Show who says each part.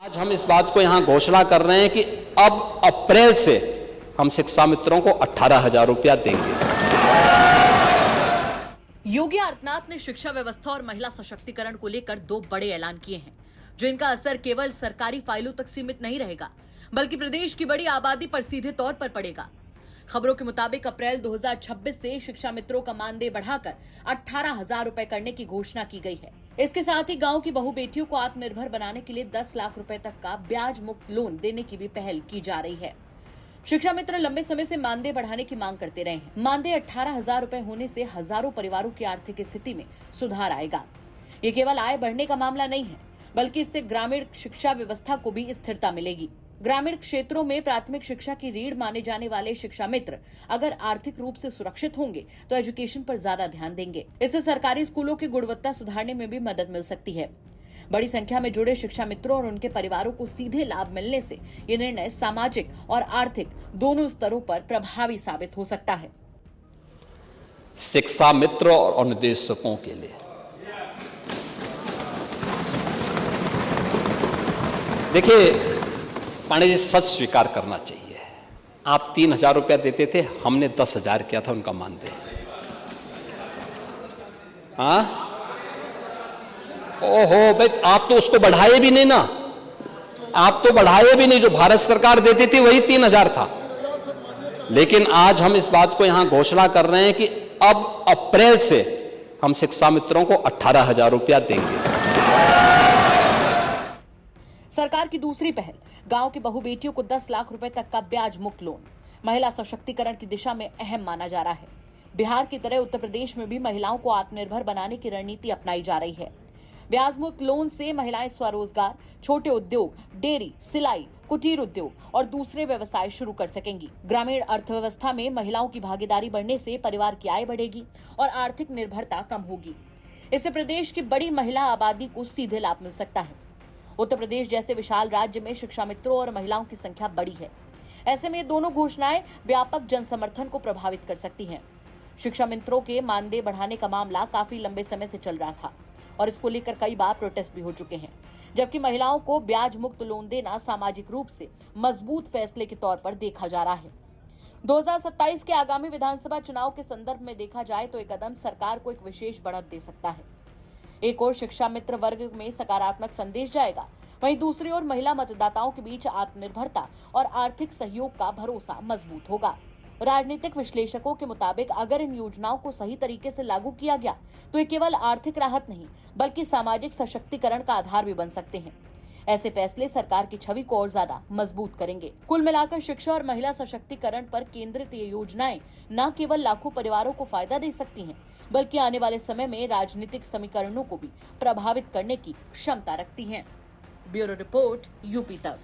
Speaker 1: आज हम इस बात को यहाँ घोषणा कर रहे हैं कि अब अप्रैल से हम शिक्षा मित्रों को 18,000 रुपया देंगे।
Speaker 2: योगी आदित्यनाथ ने शिक्षा व्यवस्था और महिला सशक्तिकरण को लेकर 2 बड़े ऐलान किए हैं, जिनका असर केवल सरकारी फाइलों तक सीमित नहीं रहेगा, बल्कि प्रदेश की बड़ी आबादी पर सीधे तौर पर पड़ेगा। खबरों के मुताबिक अप्रैल 2026 से शिक्षा मित्रों का मानदेय बढ़ाकर 18,000 रुपए करने की घोषणा की गई है। इसके साथ ही गांव की बहू बेटियों को आत्मनिर्भर बनाने के लिए 10 लाख रुपए तक का ब्याज मुक्त लोन देने की भी पहल की जा रही है। शिक्षा मित्र लंबे समय से मानदेय बढ़ाने की मांग करते रहे हैं। मानदेय 18,000 रुपए होने से हजारों परिवारों की आर्थिक स्थिति में सुधार आएगा। ये केवल आय बढ़ने का मामला नहीं है, बल्कि इससे ग्रामीण शिक्षा व्यवस्था को भी स्थिरता मिलेगी। ग्रामीण क्षेत्रों में प्राथमिक शिक्षा की रीढ़ माने जाने वाले शिक्षा मित्र अगर आर्थिक रूप से सुरक्षित होंगे तो एजुकेशन पर ज्यादा ध्यान देंगे। इससे सरकारी स्कूलों की गुणवत्ता सुधारने में भी मदद मिल सकती है। बड़ी संख्या में जुड़े शिक्षा मित्रों और उनके परिवारों को सीधे लाभ मिलने से ये निर्णय सामाजिक और आर्थिक दोनों स्तरों पर प्रभावी साबित हो सकता है।
Speaker 1: शिक्षा मित्र और अनुदेशकों के लिए देखिए, पांडे जी, सच स्वीकार करना चाहिए। आप 3,000 रुपया देते थे, हमने 10,000 किया था उनका मानदेय। हाँ, ओहो भाई, आप तो उसको बढ़ाए भी नहीं ना। आप तो बढ़ाए भी नहीं, जो भारत सरकार देती थी वही 3,000 था। लेकिन आज हम इस बात को यहां घोषणा कर रहे हैं कि अब अप्रैल से हम शिक्षा मित्रों को 18,000 रुपया देंगे।
Speaker 2: सरकार की दूसरी पहल, गांव की बहू बेटियों को 10 लाख रुपए तक का ब्याज मुक्त लोन, महिला सशक्तिकरण की दिशा में अहम माना जा रहा है। बिहार की तरह उत्तर प्रदेश में भी महिलाओं को आत्मनिर्भर बनाने की रणनीति अपनाई जा रही है। ब्याज मुक्त लोन से महिलाएं स्वरोजगार, छोटे उद्योग, डेयरी, सिलाई, कुटीर उद्योग और दूसरे व्यवसाय शुरू कर सकेंगी। ग्रामीण अर्थव्यवस्था में महिलाओं की भागीदारी बढ़ने से परिवार की आय बढ़ेगी और आर्थिक निर्भरता कम होगी। इससे प्रदेश की बड़ी महिला आबादी को सीधे लाभ मिल सकता है। उत्तर प्रदेश जैसे विशाल राज्य में शिक्षा मित्रों और महिलाओं की संख्या बड़ी है। ऐसे में दोनों घोषणाएं व्यापक जन समर्थन को प्रभावित कर सकती हैं। शिक्षा मित्रों के मानदेय बढ़ाने का मामला काफी लंबे समय से चल रहा था और इसको लेकर कई बार प्रोटेस्ट भी हो चुके हैं, जबकि महिलाओं को ब्याज मुक्त लोन देना सामाजिक रूप से मजबूत फैसले के तौर पर देखा जा रहा है। 2027 के आगामी विधानसभा चुनाव के संदर्भ में देखा जाए तो एक कदम सरकार को एक विशेष बढ़त दे सकता है। एक ओर शिक्षा मित्र वर्ग में सकारात्मक संदेश जाएगा, वहीं दूसरी ओर महिला मतदाताओं के बीच आत्मनिर्भरता और आर्थिक सहयोग का भरोसा मजबूत होगा। राजनीतिक विश्लेषकों के मुताबिक अगर इन योजनाओं को सही तरीके से लागू किया गया तो ये केवल आर्थिक राहत नहीं, बल्कि सामाजिक सशक्तिकरण का आधार भी बन सकते हैं। ऐसे फैसले सरकार की छवि को और ज्यादा मजबूत करेंगे। कुल मिलाकर शिक्षा और महिला सशक्तिकरण पर केंद्रित ये योजनाएं न केवल लाखों परिवारों को फायदा दे सकती हैं, बल्कि आने वाले समय में राजनीतिक समीकरणों को भी प्रभावित करने की क्षमता रखती हैं। ब्यूरो रिपोर्ट, यूपी तक।